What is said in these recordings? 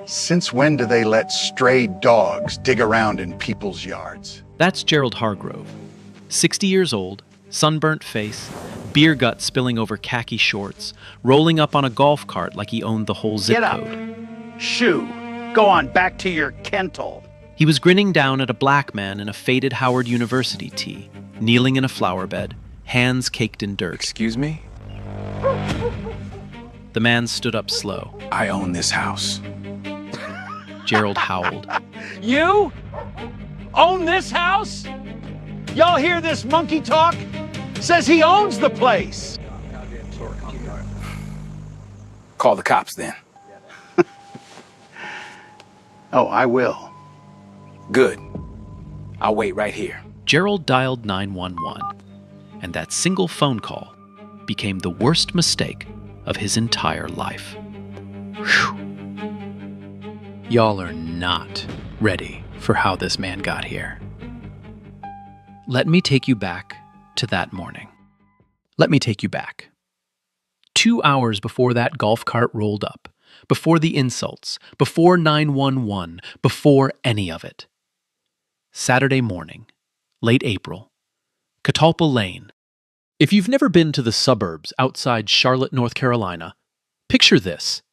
Since when do they let stray dogs dig around in people's yards? That's Gerald Hargrove. 60 years old, sunburnt face, beer gut spilling over khaki shorts, rolling up on a golf cart like he owned the whole zip Get up. code. Shoo. Go on back to your kennel. He was grinning down at a black man in a faded Howard University tee, kneeling in a flower bed, hands caked in dirt. Excuse me? The man stood up slow. I own this house. Gerald howled. You? Own this house? Y'all hear this monkey talk? Says he owns the place. Call the cops then. Oh, I will. Good. I'll wait right here. Gerald dialed 911, and that single phone call became the worst mistake of his entire life. Whew. Y'all are not ready for how this man got here. Let me take you back to that morning. Let me take you back. 2 hours before that golf cart rolled up, before the insults, before 911, before any of it. Saturday morning, late April, Catalpa Lane. If you've never been to the suburbs outside Charlotte, North Carolina, picture this.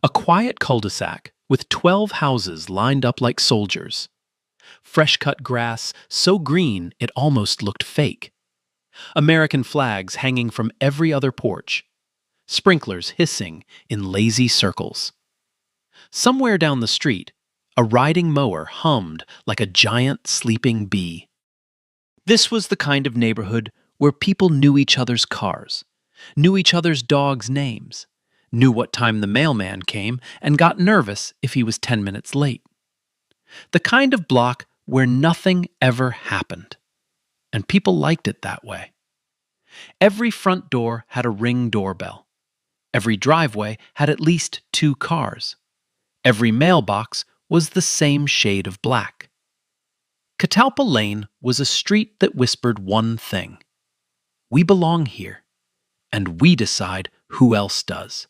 A quiet cul-de-sac with 12 houses lined up like soldiers. Fresh-cut grass so green it almost looked fake. American flags hanging from every other porch. Sprinklers hissing in lazy circles. Somewhere down the street, a riding mower hummed like a giant sleeping bee. This was the kind of neighborhood where people knew each other's cars, knew each other's dogs' names, knew what time the mailman came, and got nervous if he was 10 minutes late. The kind of block where nothing ever happened, and people liked it that way. Every front door had a Ring doorbell. Every driveway had at least 2 cars. Every mailbox was the same shade of black. Catalpa Lane was a street that whispered one thing. We belong here, and we decide who else does.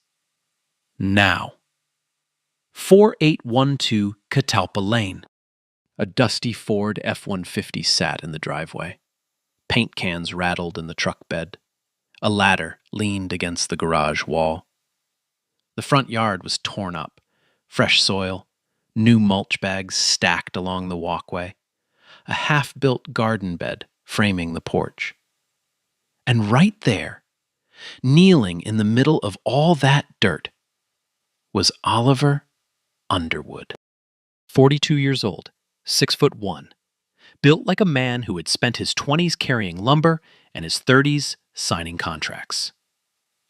Now. 4812 Catalpa Lane. A dusty Ford F-150 sat in the driveway. Paint cans rattled in the truck bed. A ladder leaned against the garage wall. The front yard was torn up. Fresh soil, new mulch bags stacked along the walkway. A half-built garden bed framing the porch. And right there, kneeling in the middle of all that dirt, was Oliver Underwood. 42 years old, 6'1", built like a man who had spent his 20s carrying lumber and his 30s signing contracts.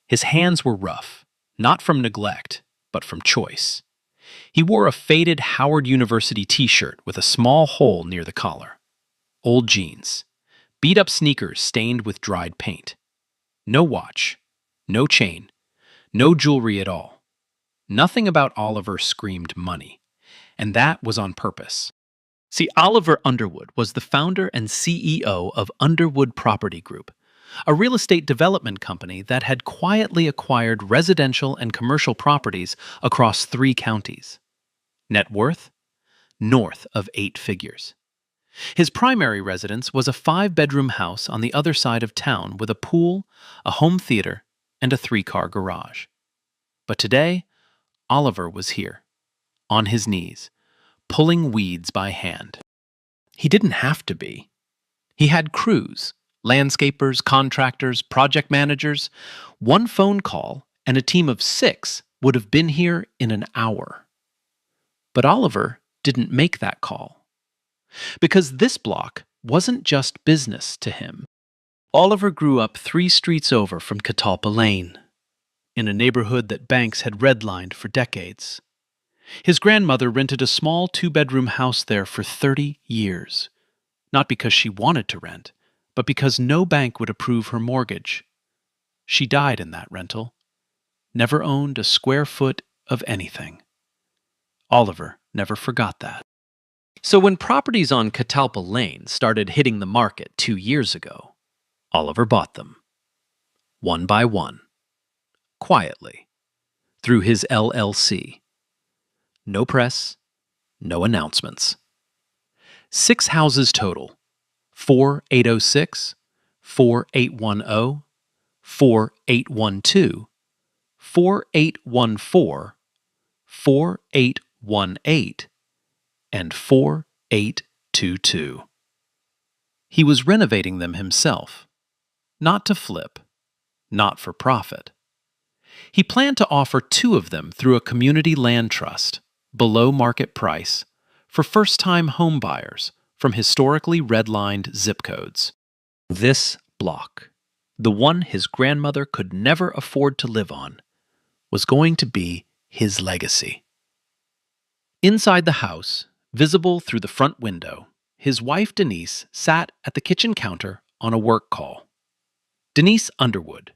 His hands were rough, not from neglect, but from choice. He wore a faded Howard University t-shirt with a small hole near the collar. Old jeans, beat-up sneakers stained with dried paint. No watch, no chain, no jewelry at all. Nothing about Oliver screamed money, and that was on purpose. See, Oliver Underwood was the founder and CEO of Underwood Property Group, a real estate development company that had quietly acquired residential and commercial properties across 3 counties. Net worth? North of 8 figures. His primary residence was a 5-bedroom house on the other side of town with a pool, a home theater, and a 3-car garage. But today, Oliver was here, on his knees, pulling weeds by hand. He didn't have to be. He had crews, landscapers, contractors, project managers. One phone call and a team of 6 would have been here in an hour. But Oliver didn't make that call. Because this block wasn't just business to him. Oliver grew up 3 streets over from Catalpa Lane, in a neighborhood that banks had redlined for decades. His grandmother rented a small 2-bedroom house there for 30 years, not because she wanted to rent, but because no bank would approve her mortgage. She died in that rental, never owned a square foot of anything. Oliver never forgot that. So when properties on Catalpa Lane started hitting the market 2 years ago, Oliver bought them, one by one, quietly, through his LLC. No press, no announcements. 6 houses total: 4806, 4810, 4812, 4814, 4818, and 4822. He was renovating them himself, not to flip, not for profit. He planned to offer 2 of them through a community land trust, below market price, for first-time home buyers from historically redlined zip codes. This block, the one his grandmother could never afford to live on, was going to be his legacy. Inside the house, visible through the front window, his wife Denise sat at the kitchen counter on a work call. Denise Underwood,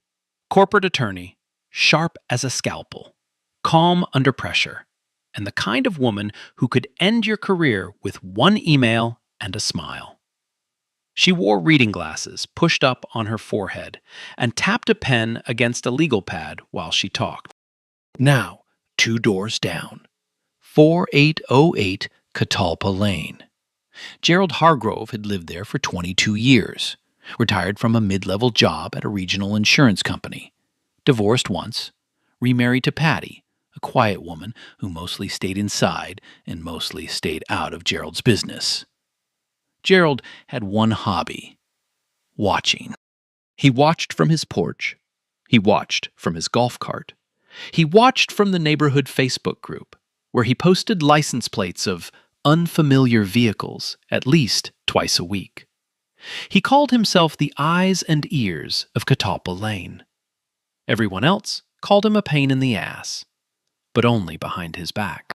corporate attorney, sharp as a scalpel, calm under pressure, and the kind of woman who could end your career with one email and a smile. She wore reading glasses pushed up on her forehead and tapped a pen against a legal pad while she talked. Now, 2 doors down. 4808 Catalpa Lane. Gerald Hargrove had lived there for 22 years, retired from a mid-level job at a regional insurance company, divorced once, remarried to Patty, a quiet woman who mostly stayed inside and mostly stayed out of Gerald's business. Gerald had one hobby: watching. He watched from his porch. He watched from his golf cart. He watched from the neighborhood Facebook group, where he posted license plates of unfamiliar vehicles at least twice a week. He called himself the eyes and ears of Catalpa Lane. Everyone else called him a pain in the ass, but only behind his back.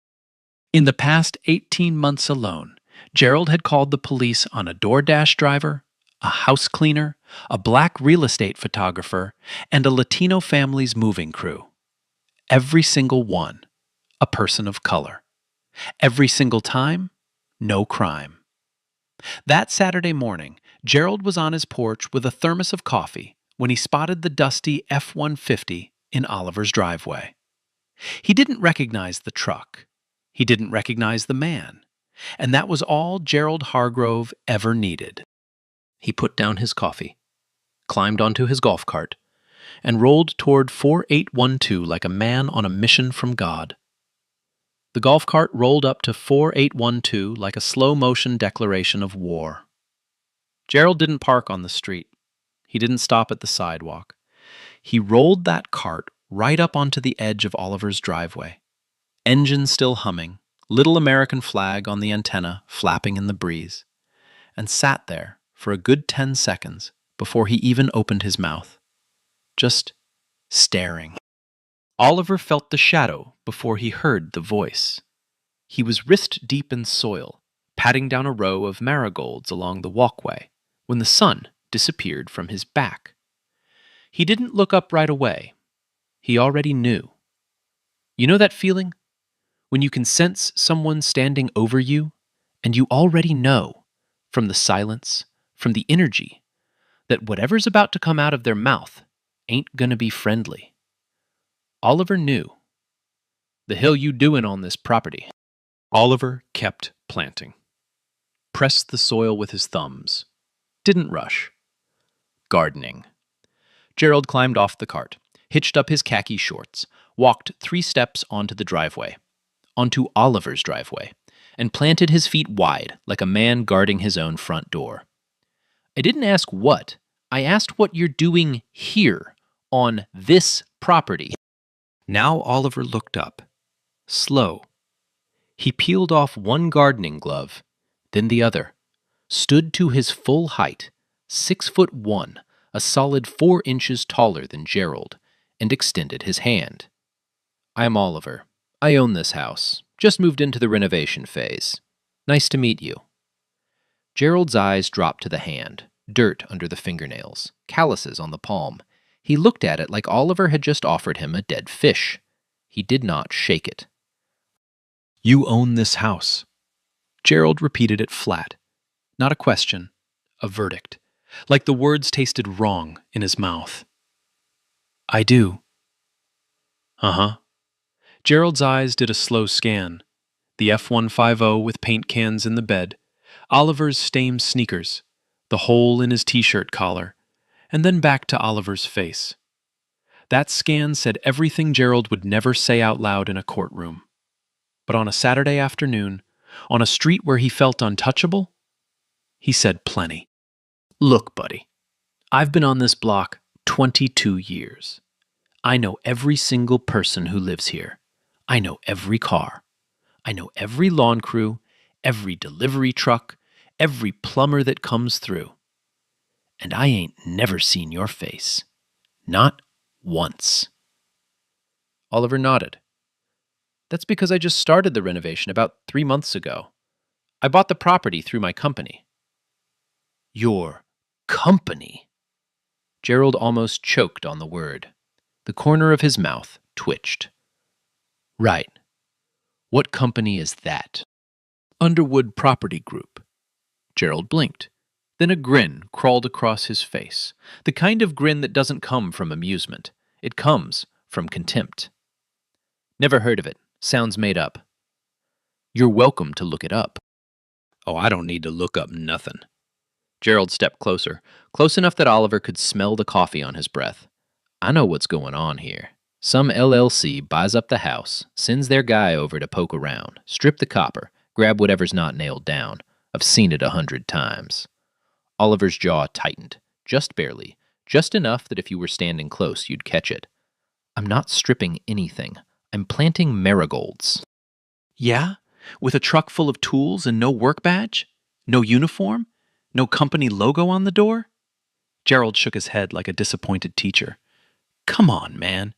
In the past 18 months alone, Gerald had called the police on a DoorDash driver, a house cleaner, a black real estate photographer, and a Latino family's moving crew. Every single one a person of color. Every single time, no crime. That Saturday morning, Gerald was on his porch with a thermos of coffee when he spotted the dusty F-150 in Oliver's driveway. He didn't recognize the truck. He didn't recognize the man. And that was all Gerald Hargrove ever needed. He put down his coffee, climbed onto his golf cart, and rolled toward 4812 like a man on a mission from God. The golf cart rolled up to 4812 like a slow-motion declaration of war. Gerald didn't park on the street. He didn't stop at the sidewalk. He rolled that cart right up onto the edge of Oliver's driveway. Engine still humming, little American flag on the antenna flapping in the breeze, and sat there for a good 10 seconds before he even opened his mouth, just staring. Oliver felt the shadow before he heard the voice. He was wrist-deep in soil, patting down a row of marigolds along the walkway, when the sun disappeared from his back. He didn't look up right away. He already knew. You know that feeling? When you can sense someone standing over you, and you already know, from the silence, from the energy, that whatever's about to come out of their mouth ain't gonna be friendly. Oliver knew. The hell you doing on this property? Oliver kept planting. Pressed the soil with his thumbs. Didn't rush. Gardening. Gerald climbed off the cart, hitched up his khaki shorts, walked 3 steps onto the driveway, onto Oliver's driveway, and planted his feet wide like a man guarding his own front door. I didn't ask what. I asked what you're doing here, on this property. Now Oliver looked up, slow. He peeled off one gardening glove, then the other, stood to his full height, 6'1", a solid 4 inches taller than Gerald, and extended his hand. I'm Oliver. I own this house. Just moved into the renovation phase. Nice to meet you. Gerald's eyes dropped to the hand, dirt under the fingernails, calluses on the palm. He looked at it like Oliver had just offered him a dead fish. He did not shake it. You own this house. Gerald repeated it flat. Not a question, a verdict, like the words tasted wrong in his mouth. I do. Uh-huh. Gerald's eyes did a slow scan, the F-150 with paint cans in the bed, Oliver's stained sneakers, the hole in his t-shirt collar, and then back to Oliver's face. That scan said everything Gerald would never say out loud in a courtroom. But on a Saturday afternoon, on a street where he felt untouchable, he said plenty. Look, buddy, I've been on this block 22 years. I know every single person who lives here. I know every car. I know every lawn crew, every delivery truck, every plumber that comes through. And I ain't never seen your face. Not once. Oliver nodded. That's because I just started the renovation about 3 months ago. I bought the property through my company. Your company? Gerald almost choked on the word. The corner of his mouth twitched. Right. What company is that? Underwood Property Group. Gerald blinked. Then a grin crawled across his face, the kind of grin that doesn't come from amusement. It comes from contempt. Never heard of it. Sounds made up. You're welcome to look it up. Oh, I don't need to look up nothing. Gerald stepped closer, close enough that Oliver could smell the coffee on his breath. I know what's going on here. Some LLC buys up the house, sends their guy over to poke around, strip the copper, grab whatever's not nailed down. I've seen it 100 times. Oliver's jaw tightened, just barely, just enough that if you were standing close, you'd catch it. I'm not stripping anything. I'm planting marigolds. Yeah? With a truck full of tools and no work badge? No uniform? No company logo on the door? Gerald shook his head like a disappointed teacher. Come on, man.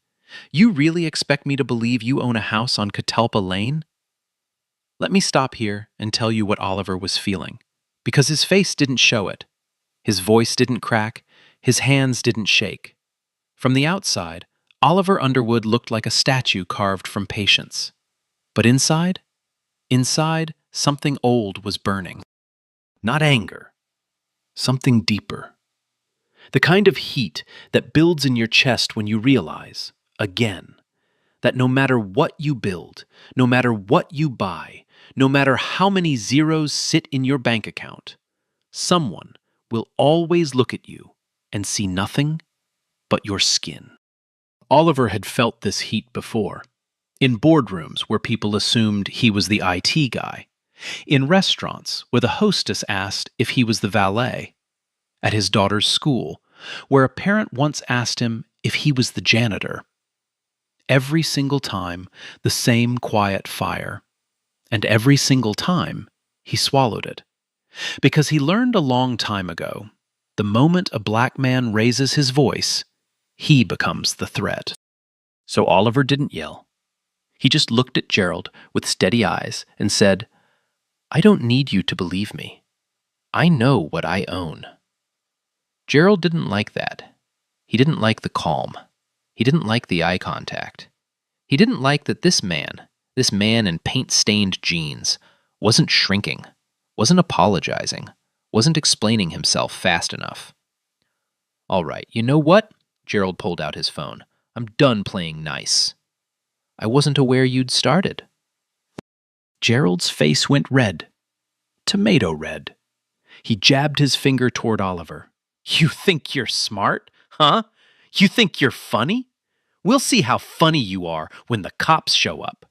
You really expect me to believe you own a house on Catalpa Lane? Let me stop here and tell you what Oliver was feeling, because his face didn't show it. His voice didn't crack, his hands didn't shake. From the outside, Oliver Underwood looked like a statue carved from patience. But inside, something old was burning. Not anger. Something deeper. The kind of heat that builds in your chest when you realize, again, that no matter what you build, no matter what you buy, no matter how many zeros sit in your bank account, someone will always look at you and see nothing but your skin. Oliver had felt this heat before. In boardrooms where people assumed he was the IT guy. In restaurants where the hostess asked if he was the valet. At his daughter's school, where a parent once asked him if he was the janitor. Every single time, the same quiet fire. And every single time, he swallowed it. Because he learned a long time ago, the moment a black man raises his voice, he becomes the threat. So Oliver didn't yell. He just looked at Gerald with steady eyes and said, I don't need you to believe me. I know what I own. Gerald didn't like that. He didn't like the calm. He didn't like the eye contact. He didn't like that this man in paint-stained jeans, wasn't shrinking, wasn't apologizing, wasn't explaining himself fast enough. All right, you know what? Gerald pulled out his phone. I'm done playing nice. I wasn't aware you'd started. Gerald's face went red. Tomato red. He jabbed his finger toward Oliver. You think you're smart, huh? You think you're funny? We'll see how funny you are when the cops show up.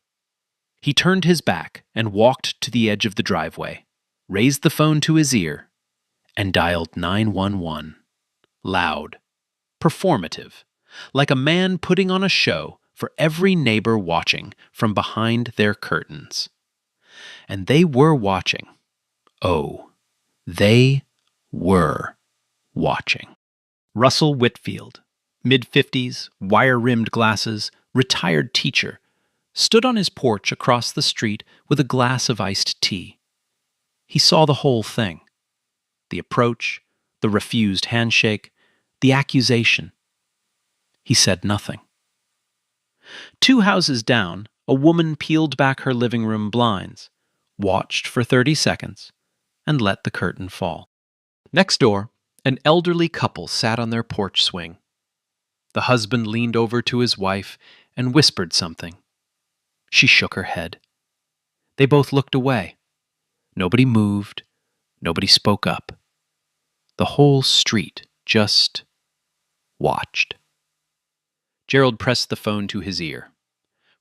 He turned his back and walked to the edge of the driveway, raised the phone to his ear, and dialed 911. Loud. Performative. Like a man putting on a show for every neighbor watching from behind their curtains. And they were watching. Oh, they were watching. Russell Whitfield, mid-50s, wire-rimmed glasses, retired teacher, stood on his porch across the street with a glass of iced tea. He saw the whole thing. The approach, the refused handshake, the accusation. He said nothing. 2 houses down, a woman peeled back her living room blinds, watched for 30 seconds, and let the curtain fall. Next door, an elderly couple sat on their porch swing. The husband leaned over to his wife and whispered something. She shook her head. They both looked away. Nobody moved. Nobody spoke up. The whole street just watched. Gerald pressed the phone to his ear.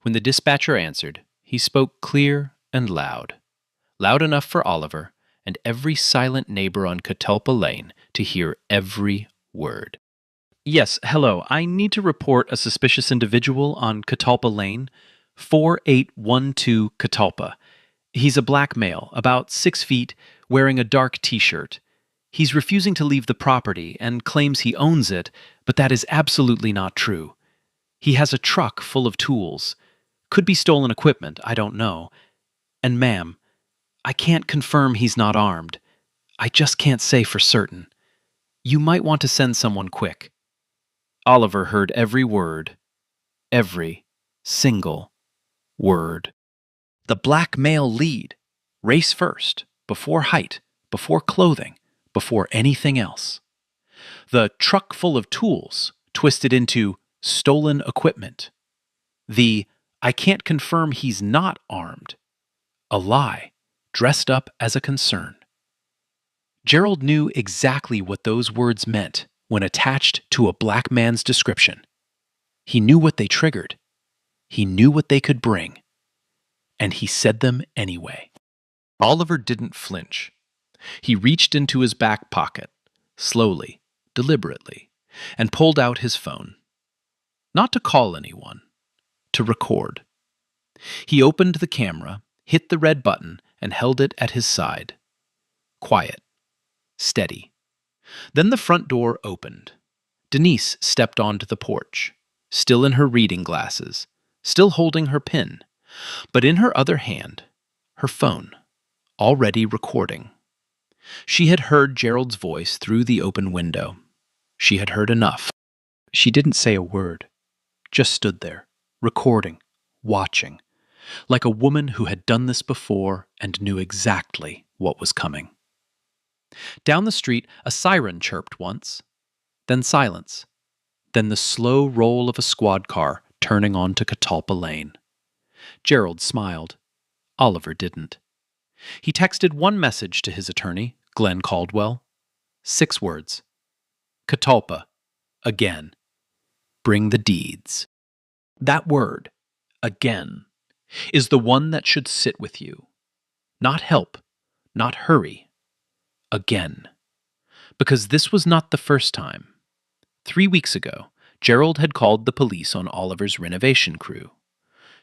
When the dispatcher answered, he spoke clear and loud enough for Oliver and every silent neighbor on Catalpa Lane to hear every word. Yes, hello. I need to report a suspicious individual on Catalpa Lane, 4812 Catalpa. He's a black male, about 6 feet, wearing a dark t-shirt. He's refusing to leave the property and claims he owns it, but that is absolutely not true. He has a truck full of tools. Could be stolen equipment, I don't know. And ma'am, I can't confirm he's not armed. I just can't say for certain. You might want to send someone quick. Oliver heard every word. Every single word. The black male lead. Race first, before height, before clothing, before anything else. The truck full of tools twisted into stolen equipment. The I can't confirm he's not armed. A lie, dressed up as a concern. Gerald knew exactly what those words meant when attached to a black man's description. He knew what they triggered. He knew what they could bring. And he said them anyway. Oliver didn't flinch. He reached into his back pocket, slowly, deliberately, and pulled out his phone. Not to call anyone, to record. He opened the camera, hit the red button, and held it at his side. Quiet. Steady. Then the front door opened. Denise stepped onto the porch, still in her reading glasses, still holding her pen, but in her other hand, her phone, already recording. She had heard Gerald's voice through the open window. She had heard enough. She didn't say a word, just stood there, recording, watching, like a woman who had done this before and knew exactly what was coming. Down the street, a siren chirped once, then silence, then the slow roll of a squad car turning onto Catalpa Lane. Gerald smiled. Oliver didn't. He texted one message to his attorney, Glenn Caldwell. 6 words. Catalpa. Again. Bring the deeds. That word, again, is the one that should sit with you. Not help, not hurry. Again. Because this was not the first time. 3 weeks ago, Gerald had called the police on Oliver's renovation crew.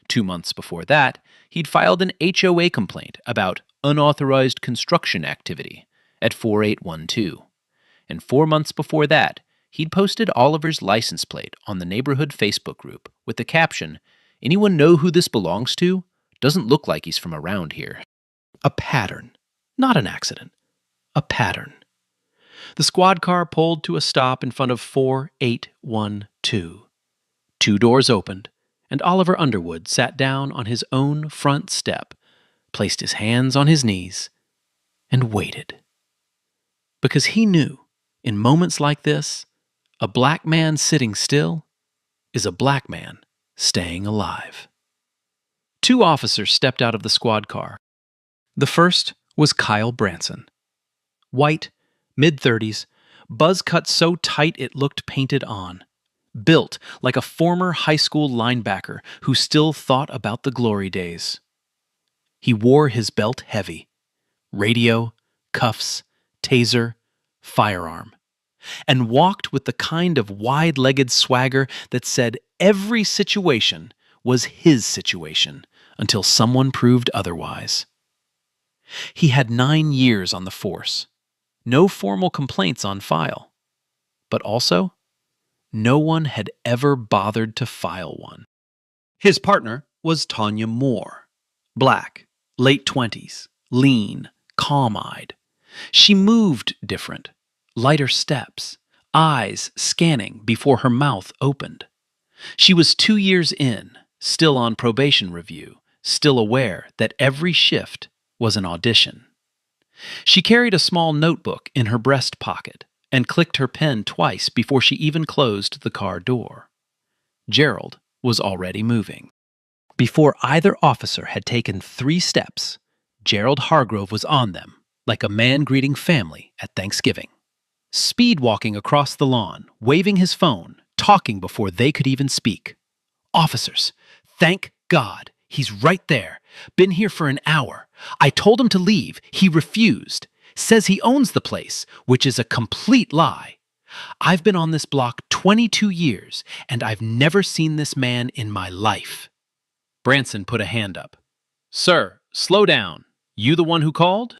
2 months before that, he'd filed an HOA complaint about unauthorized construction activity at 4812. And 4 months before that, he'd posted Oliver's license plate on the neighborhood Facebook group with the caption, "Anyone know who this belongs to? Doesn't look like he's from around here." A pattern, not an accident. A pattern. The squad car pulled to a stop in front of 4812. 2 doors opened, and Oliver Underwood sat down on his own front step, placed his hands on his knees, and waited. Because he knew, in moments like this, a black man sitting still is a black man staying alive. 2 officers stepped out of the squad car. The first was Kyle Branson. White, mid-30s, buzz cut so tight it looked painted on. Built like a former high school linebacker who still thought about the glory days. He wore his belt heavy. Radio, cuffs, taser, firearm. And walked with the kind of wide-legged swagger that said every situation was his situation until someone proved otherwise. He had 9 years on the force. No formal complaints on file. But also, no one had ever bothered to file one. His partner was Tanya Moore. Black, late 20s, lean, calm-eyed. She moved different, lighter steps, eyes scanning before her mouth opened. She was 2 years in, still on probation review, still aware that every shift was an audition. She carried a small notebook in her breast pocket and clicked her pen twice before she even closed the car door. Gerald was already moving. Before either officer had taken 3 steps, Gerald Hargrove was on them, like a man greeting family at Thanksgiving. Speed walking across the lawn, waving his phone, talking before they could even speak. Officers, thank God, he's right there. Been here for an hour. I told him to leave. He refused. Says he owns the place, which is a complete lie. I've been on this block 22 years, and I've never seen this man in my life. Branson put a hand up. Sir, slow down. You the one who called?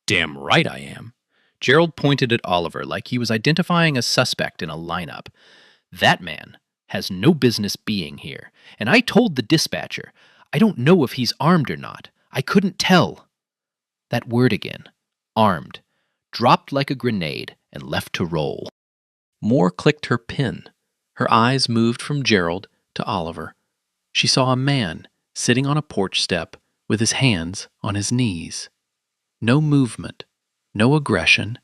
Damn right I am. Gerald pointed at Oliver like he was identifying a suspect in a lineup. That man has no business being here, and I told the dispatcher, I don't know if he's armed or not. I couldn't tell. That word again, armed, dropped like a grenade and left to roll. Moore clicked her pin. Her eyes moved from Gerald to Oliver. She saw a man sitting on a porch step with his hands on his knees. No movement, no aggression,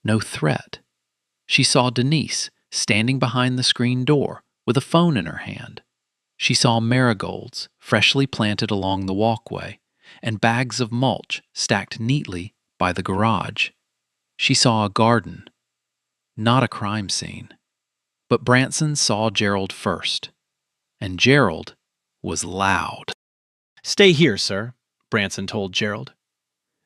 no threat. She saw Denise standing behind the screen door with a phone in her hand. She saw marigolds freshly planted along the walkway and bags of mulch stacked neatly by the garage. She saw a garden, not a crime scene. But Branson saw Gerald first, and Gerald was loud. Stay here, sir, Branson told Gerald.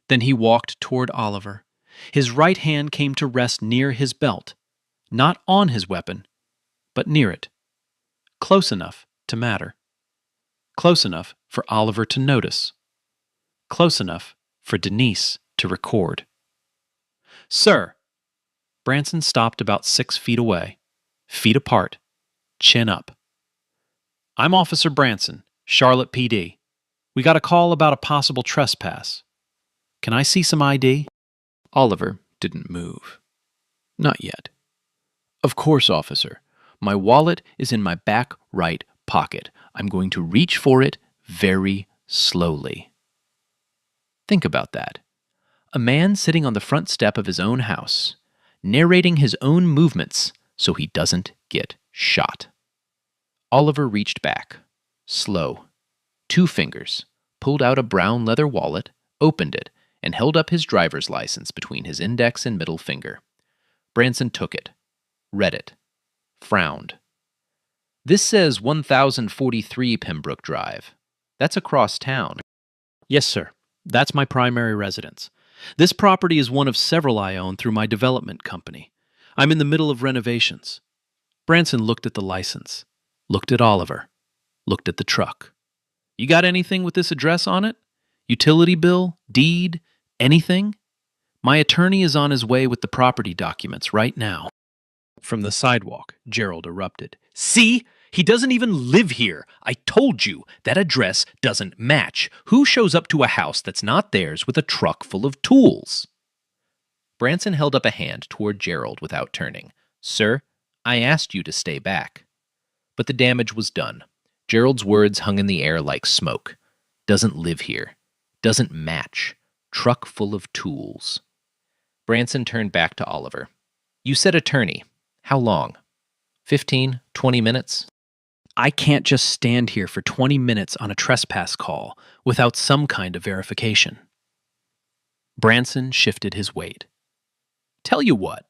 Then he walked toward Oliver. His right hand came to rest near his belt, not on his weapon, but near it. Close enough to matter. Close enough for Oliver to notice. Close enough for Denise to record. Sir! Branson stopped about 6 feet away, feet apart, chin up. I'm Officer Branson, Charlotte PD. We got a call about a possible trespass. Can I see some ID? Oliver didn't move. Not yet. Of course, officer. My wallet is in my back right pocket. I'm going to reach for it very slowly. Think about that. A man sitting on the front step of his own house, narrating his own movements so he doesn't get shot. Oliver reached back, slow. 2 fingers, pulled out a brown leather wallet, opened it, and held up his driver's license between his index and middle finger. Branson took it, read it, frowned. This says 1043 Pembroke Drive. That's across town. Yes, sir. That's my primary residence. This property is one of several I own through my development company. I'm in the middle of renovations. Branson looked at the license, looked at Oliver, looked at the truck. You got anything with this address on it? Utility bill? Deed? Anything? My attorney is on his way with the property documents right now. From the sidewalk, Gerald erupted. See? He doesn't even live here. I told you, that address doesn't match. Who shows up to a house that's not theirs with a truck full of tools? Branson held up a hand toward Gerald without turning. Sir, I asked you to stay back. But the damage was done. Gerald's words hung in the air like smoke. Doesn't live here. Doesn't match. Truck full of tools. Branson turned back to Oliver. You said attorney. How long? 15, 20 minutes? I can't just stand here for 20 minutes on a trespass call without some kind of verification. Branson shifted his weight. Tell you what,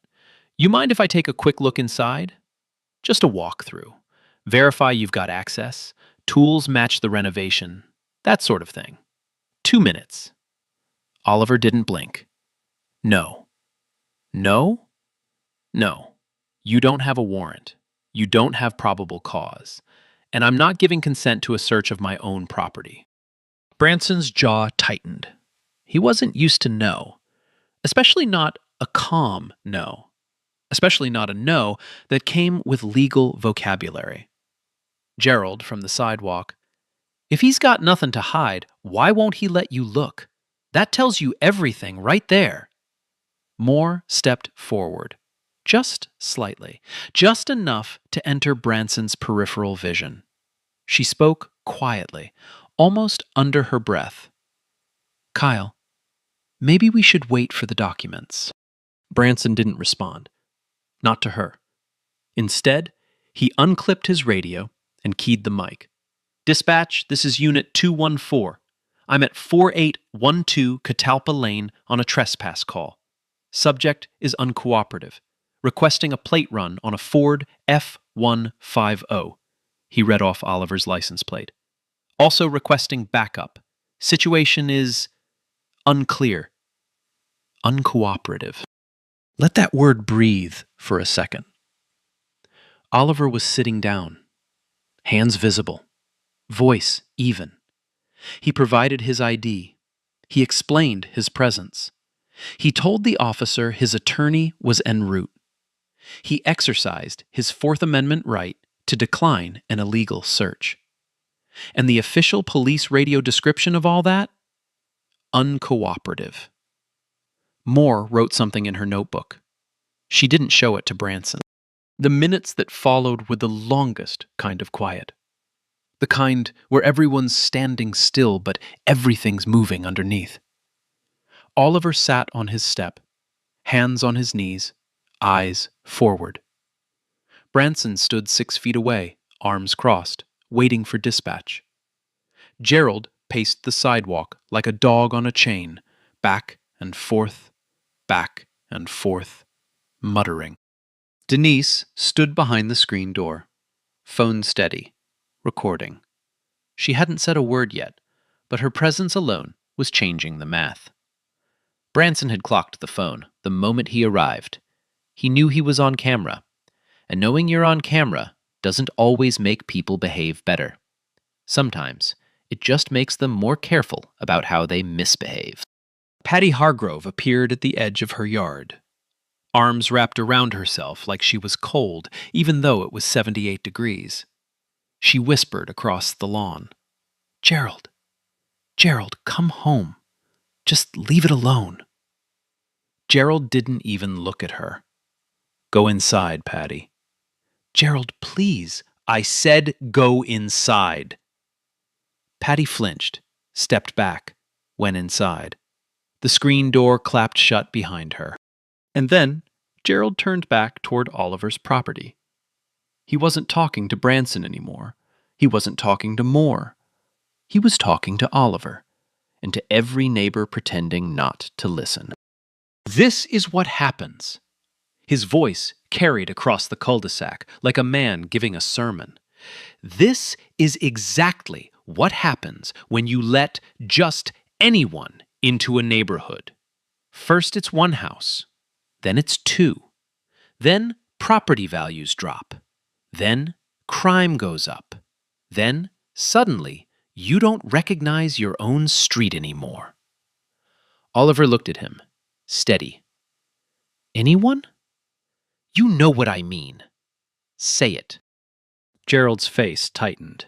you mind if I take a quick look inside? Just a walkthrough. Verify you've got access, tools match the renovation, that sort of thing. 2 minutes. Oliver didn't blink. No. No? No. You don't have a warrant. You don't have probable cause. And I'm not giving consent to a search of my own property. Branson's jaw tightened. He wasn't used to no. Especially not a calm no. Especially not a no that came with legal vocabulary. Gerald, from the sidewalk, if he's got nothing to hide, why won't he let you look? That tells you everything right there. Moore stepped forward, just slightly, just enough to enter Branson's peripheral vision. She spoke quietly, almost under her breath. Kyle, maybe we should wait for the documents. Branson didn't respond. Not to her. Instead, he unclipped his radio and keyed the mic. Dispatch, this is Unit 214. I'm at 4812 Catalpa Lane on a trespass call. Subject is uncooperative, requesting a plate run on a Ford F150. He read off Oliver's license plate. Also requesting backup. Situation is unclear. Uncooperative. Let that word breathe for a second. Oliver was sitting down, hands visible, voice even. He provided his ID. He explained his presence. He told the officer his attorney was en route. He exercised his Fourth Amendment right to decline an illegal search. And the official police radio description of all that? Uncooperative. Moore wrote something in her notebook. She didn't show it to Branson. The minutes that followed were the longest kind of quiet. The kind where everyone's standing still but everything's moving underneath. Oliver sat on his step, hands on his knees, eyes forward. Branson stood 6 feet away, arms crossed, waiting for dispatch. Gerald paced the sidewalk like a dog on a chain, back and forth, muttering. Denise stood behind the screen door, phone steady, recording. She hadn't said a word yet, but her presence alone was changing the math. Branson had clocked the phone the moment he arrived. He knew he was on camera, and knowing you're on camera doesn't always make people behave better. Sometimes it just makes them more careful about how they misbehave. Patty Hargrove appeared at the edge of her yard. Arms wrapped around herself like she was cold, even though it was 78 degrees. She whispered across the lawn, Gerald, come home. Just leave it alone." Gerald didn't even look at her. "Go inside, Patty." "Gerald, please." "I said go inside." Patty flinched, stepped back, went inside. The screen door clapped shut behind her. And then Gerald turned back toward Oliver's property. He wasn't talking to Branson anymore. He wasn't talking to Moore. He was talking to Oliver, and to every neighbor pretending not to listen. "This is what happens." His voice carried across the cul-de-sac like a man giving a sermon. "This is exactly what happens when you let just anyone into a neighborhood. First it's one house, then it's two. Then property values drop. Then crime goes up. Then, suddenly, you don't recognize your own street anymore." Oliver looked at him, steady. "Anyone? You know what I mean. Say it." Gerald's face tightened.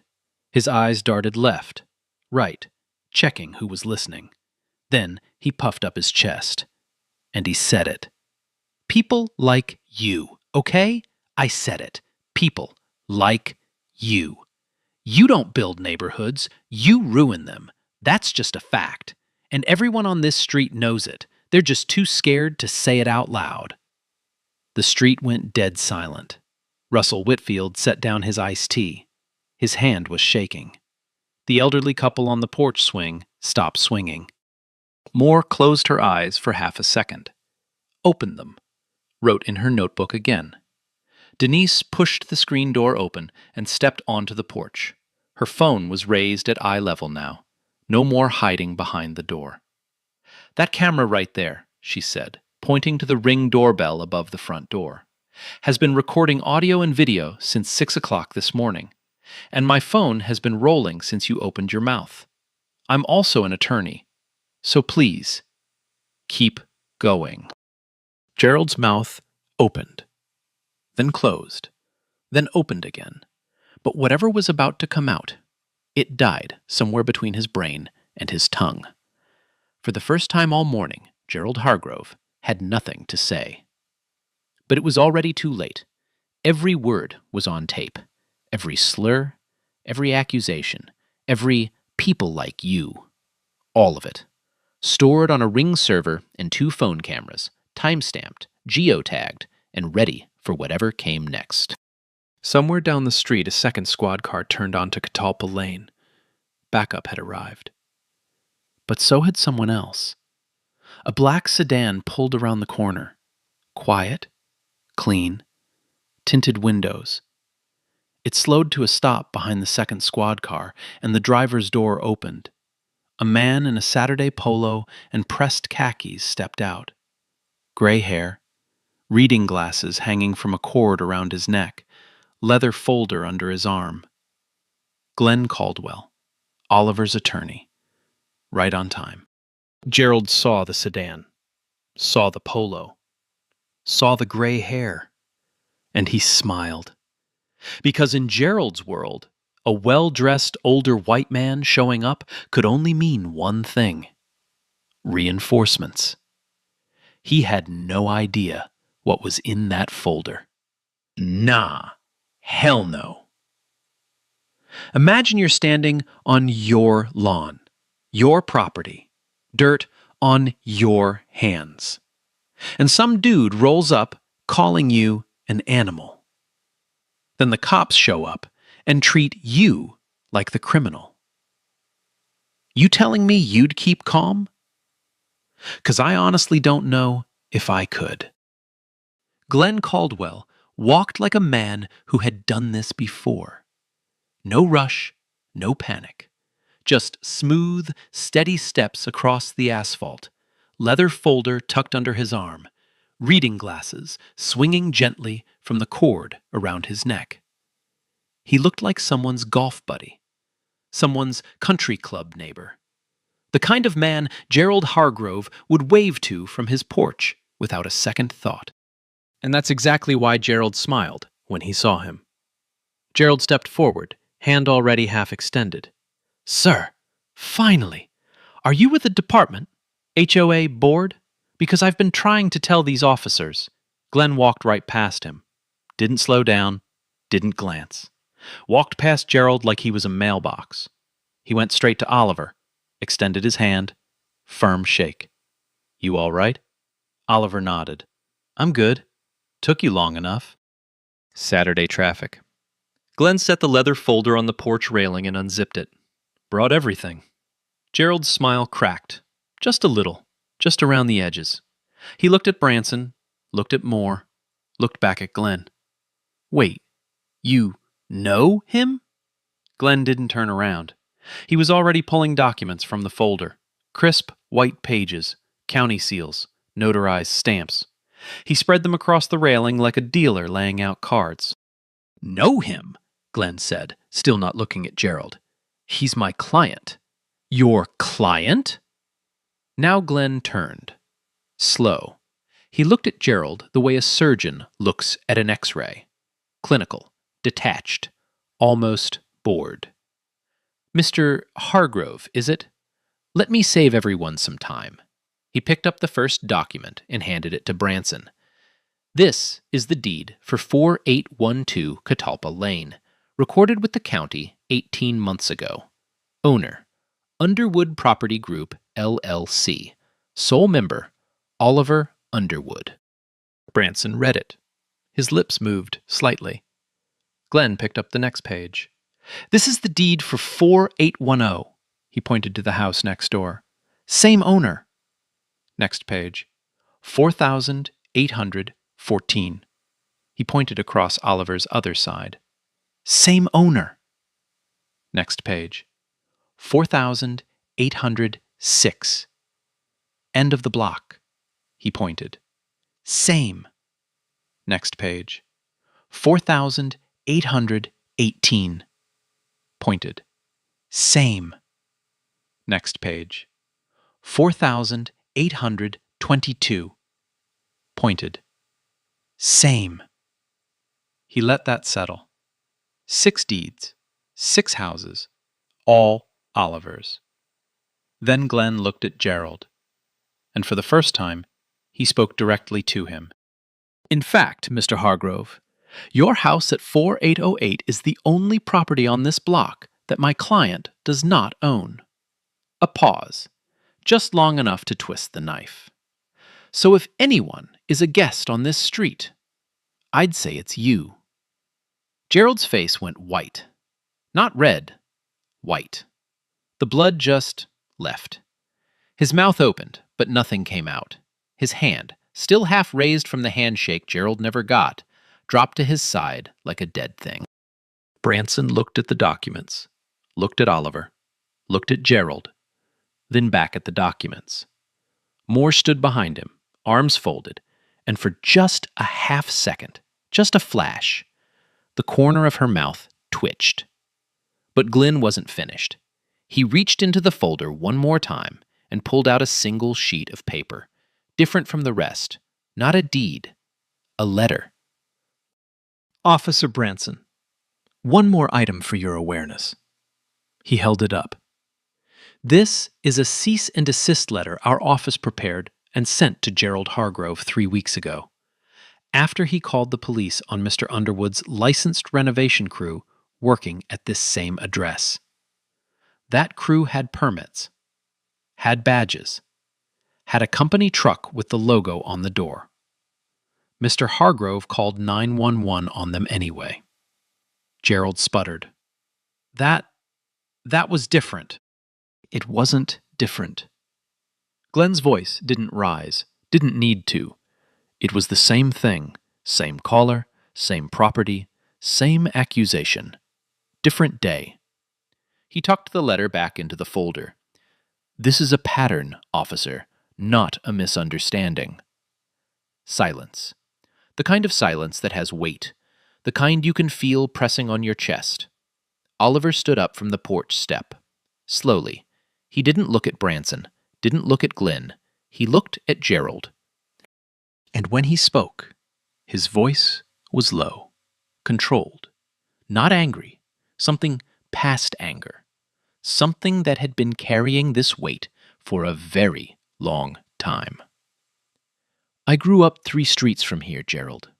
His eyes darted left, right, checking who was listening. Then he puffed up his chest. And he said it. "People like you, okay? I said it. People like you. You don't build neighborhoods, you ruin them. That's just a fact. And everyone on this street knows it. They're just too scared to say it out loud." The street went dead silent. Russell Whitfield set down his iced tea. His hand was shaking. The elderly couple on the porch swing stopped swinging. Moore closed her eyes for half a second. Opened them. Wrote in her notebook again. Denise pushed the screen door open and stepped onto the porch. Her phone was raised at eye level now. No more hiding behind the door. "That camera right there," she said, pointing to the Ring doorbell above the front door, "has been recording audio and video since 6 o'clock this morning. And my phone has been rolling since you opened your mouth. I'm also an attorney. So please, keep going." Gerald's mouth opened, then closed, then opened again. But whatever was about to come out, it died somewhere between his brain and his tongue. For the first time all morning, Gerald Hargrove had nothing to say. But it was already too late. Every word was on tape. Every slur, every accusation, every "people like you." All of it. Stored on a Ring server and 2 phone cameras, time-stamped, geotagged, and ready for whatever came next. Somewhere down the street, a second squad car turned onto Catalpa Lane. Backup had arrived. But so had someone else. A black sedan pulled around the corner. Quiet, clean, tinted windows. It slowed to a stop behind the second squad car, and the driver's door opened. A man in a Saturday polo and pressed khakis stepped out. Gray hair, reading glasses hanging from a cord around his neck, leather folder under his arm. Glenn Caldwell, Oliver's attorney. Right on time. Gerald saw the sedan, saw the polo, saw the gray hair, and he smiled. Because in Gerald's world, a well-dressed older white man showing up could only mean one thing: reinforcements. He had no idea what was in that folder. Nah, hell no. Imagine you're standing on your lawn, your property, dirt on your hands, and some dude rolls up calling you an animal. Then the cops show up and treat you like the criminal. You telling me you'd keep calm? 'Cause I honestly don't know if I could. Glenn Caldwell walked like a man who had done this before. No rush, no panic. Just smooth, steady steps across the asphalt, leather folder tucked under his arm, reading glasses swinging gently from the cord around his neck. He looked like someone's golf buddy, someone's country club neighbor, the kind of man Gerald Hargrove would wave to from his porch without a second thought. And that's exactly why Gerald smiled when he saw him. Gerald stepped forward, hand already half extended. "Sir, finally! Are you with the department? HOA board? Because I've been trying to tell these officers." Glenn walked right past him. Didn't slow down, didn't glance. Walked past Gerald like he was a mailbox. He went straight to Oliver, extended his hand, firm shake. "You all right?" Oliver nodded. "I'm good. Took you long enough." Saturday traffic. Glenn set the leather folder on the porch railing and unzipped it. Brought everything. Gerald's smile cracked. Just a little. Just around the edges. He looked at Branson, looked at Moore, looked back at Glenn. "Wait, you know him?" Glenn didn't turn around. He was already pulling documents from the folder. Crisp, white pages, county seals, notarized stamps. He spread them across the railing like a dealer laying out cards. "Know him?" Glenn said, still not looking at Gerald. "He's my client." "Your client?" Now Glenn turned. Slow. He looked at Gerald the way a surgeon looks at an X-ray. Clinical, detached, almost bored. "Mr. Hargrove, is it? Let me save everyone some time." He picked up the first document and handed it to Branson. "This is the deed for 4812 Catalpa Lane, recorded with the county 18 months ago. Owner, Underwood Property Group, LLC. Sole member, Oliver Underwood." Branson read it. His lips moved slightly. Glenn picked up the next page. "This is the deed for 4810. He pointed to the house next door. "Same owner." Next page. 4814. He pointed across Oliver's other side. "Same owner." Next page. 4806. "End of the block." He pointed. "Same." Next page. 4818. Pointed. "Same." Next page. 4822. Pointed. "Same." He let that settle. 6 deeds, 6 houses, all Oliver's. Then Glenn looked at Gerald, and for the first time, he spoke directly to him. "In fact, Mr. Hargrove, your house at 4808 is the only property on this block that my client does not own." A pause, just long enough to twist the knife. "So if anyone is a guest on this street, I'd say it's you." Gerald's face went white. Not red, white. The blood just left. His mouth opened, but nothing came out. His hand, still half raised from the handshake Gerald never got, dropped to his side like a dead thing. Branson looked at the documents, looked at Oliver, looked at Gerald, then back at the documents. Moore stood behind him, arms folded, and for just a half second, just a flash, the corner of her mouth twitched. But Glenn wasn't finished. He reached into the folder one more time and pulled out a single sheet of paper, different from the rest, not a deed, a letter. Officer Branson, one more item for your awareness. He held it up. This is a cease and desist letter our office prepared and sent to Gerald Hargrove 3 weeks ago, after he called the police on Mr. Underwood's licensed renovation crew working at this same address. That crew had permits, had badges, had a company truck with the logo on the door. Mr. Hargrove called 911 on them anyway. Gerald sputtered. That was different. It wasn't different. Glenn's voice didn't rise, didn't need to. It was the same thing, same caller, same property, same accusation. Different day. He tucked the letter back into the folder. This is a pattern, officer, not a misunderstanding. Silence. The kind of silence that has weight, the kind you can feel pressing on your chest. Oliver stood up from the porch step. Slowly. He didn't look at Branson, didn't look at Glenn. He looked at Gerald. And when he spoke, his voice was low, controlled, not angry, something past anger, something that had been carrying this weight for a very long time. I grew up 3 streets from here, Gerald,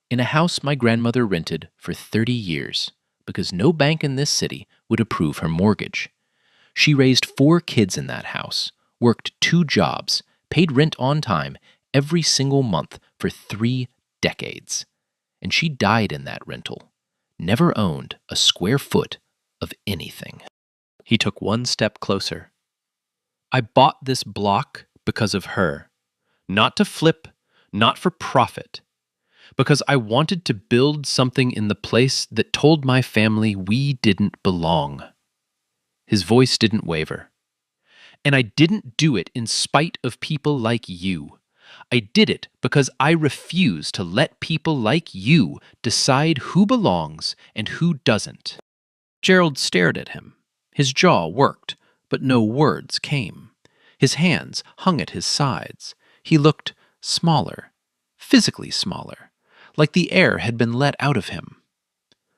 in a house my grandmother rented for 30 years because no bank in this city would approve her mortgage. She raised 4 kids in that house, worked 2 jobs, paid rent on time every single month for 3 decades. And she died in that rental, never owned a square foot of anything. He took 1 step closer. I bought this block because of her. Not to flip, not for profit. Because I wanted to build something in the place that told my family we didn't belong. His voice didn't waver. And I didn't do it in spite of people like you. I did it because I refuse to let people like you decide who belongs and who doesn't. Gerald stared at him. His jaw worked, but no words came. His hands hung at his sides. He looked smaller, physically smaller, like the air had been let out of him.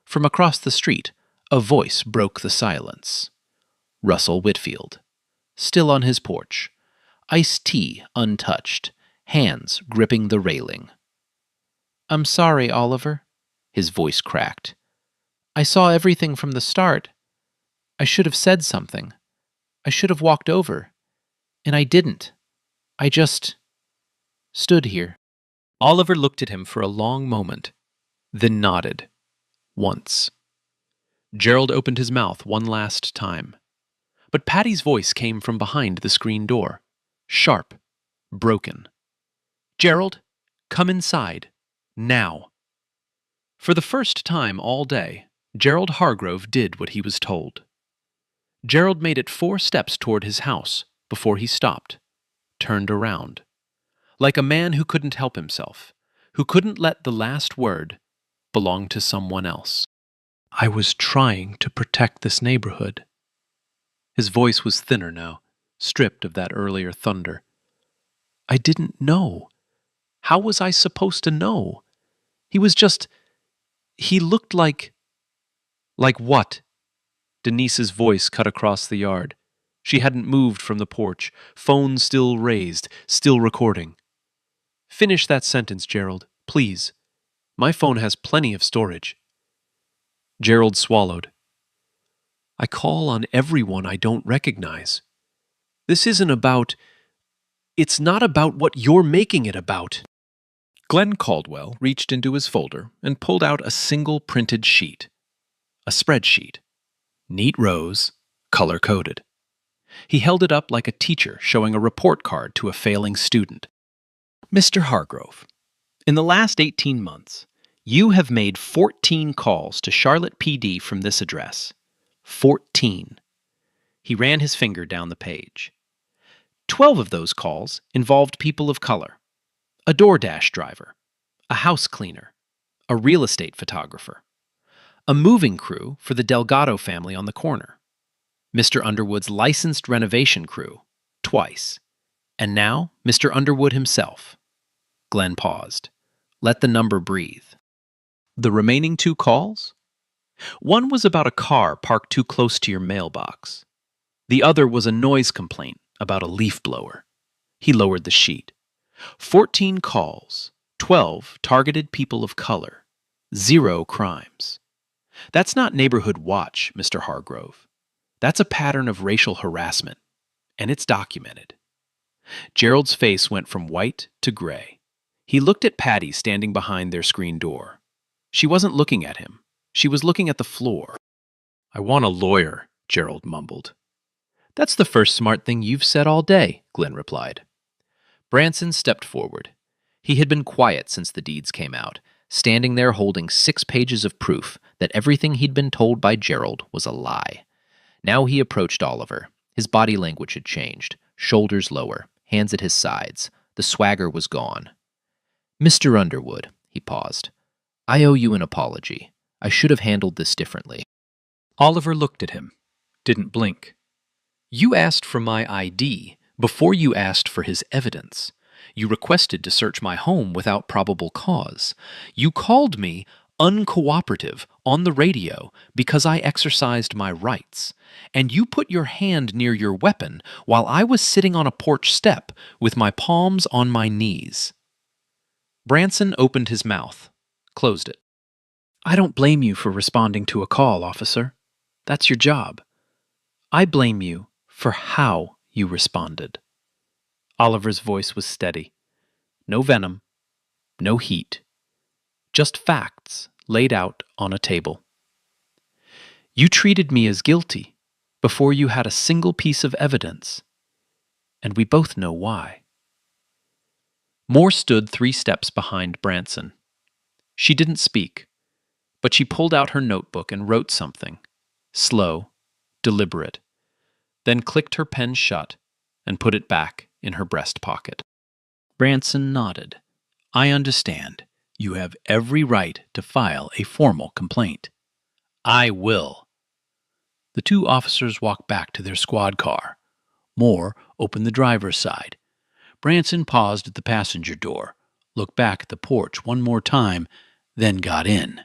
From across the street, a voice broke the silence. Russell Whitfield, still on his porch, iced tea untouched, hands gripping the railing. I'm sorry, Oliver, his voice cracked. I saw everything from the start. I should have said something. I should have walked over. And I didn't. I just stood here. Oliver looked at him for a long moment, then nodded. Once. Gerald opened his mouth one last time. But Patty's voice came from behind the screen door, sharp, broken. Gerald, come inside, now. For the first time all day, Gerald Hargrove did what he was told. Gerald made it 4 steps toward his house before he stopped, turned around. Like a man who couldn't help himself, who couldn't let the last word belong to someone else. I was trying to protect this neighborhood. His voice was thinner now, stripped of that earlier thunder. I didn't know. How was I supposed to know? He looked like... Like what? Denise's voice cut across the yard. She hadn't moved from the porch, phone still raised, still recording. Finish that sentence, Gerald, please. My phone has plenty of storage. Gerald swallowed. I call on everyone I don't recognize. This isn't about... It's not about what you're making it about. Glenn Caldwell reached into his folder and pulled out a single printed sheet. A spreadsheet. Neat rows, color-coded. He held it up like a teacher showing a report card to a failing student. Mr. Hargrove, in the last 18 months, you have made 14 calls to Charlotte PD from this address. 14. He ran his finger down the page. 12 of those calls involved people of color. A DoorDash driver, a house cleaner, a real estate photographer, a moving crew for the Delgado family on the corner, Mr. Underwood's licensed renovation crew, twice, and now Mr. Underwood himself. Glenn paused. Let the number breathe. The remaining 2 calls? One was about a car parked too close to your mailbox. The other was a noise complaint about a leaf blower. He lowered the sheet. 14 calls, 12 targeted people of color, 0 crimes. That's not neighborhood watch, Mr. Hargrove. That's a pattern of racial harassment, and it's documented. Gerald's face went from white to gray. He looked at Patty standing behind their screen door. She wasn't looking at him. She was looking at the floor. I want a lawyer, Gerald mumbled. That's the first smart thing you've said all day, Glenn replied. Branson stepped forward. He had been quiet since the deeds came out, standing there holding 6 pages of proof that everything he'd been told by Gerald was a lie. Now he approached Oliver. His body language had changed, shoulders lower, hands at his sides. The swagger was gone. Mr. Underwood, he paused. I owe you an apology. I should have handled this differently. Oliver looked at him, didn't blink. You asked for my ID before you asked for his evidence. You requested to search my home without probable cause. You called me uncooperative on the radio because I exercised my rights. And you put your hand near your weapon while I was sitting on a porch step with my palms on my knees. Branson opened his mouth, closed it. I don't blame you for responding to a call, officer. That's your job. I blame you for how you responded. Oliver's voice was steady. No venom, no heat. Just facts laid out on a table. You treated me as guilty before you had a single piece of evidence, and we both know why. Moore stood 3 steps behind Branson. She didn't speak, but she pulled out her notebook and wrote something, slow, deliberate, then clicked her pen shut and put it back in her breast pocket. Branson nodded. I understand. You have every right to file a formal complaint. I will. The 2 officers walked back to their squad car. Moore opened the driver's side. Branson paused at the passenger door, looked back at the porch one more time, then got in.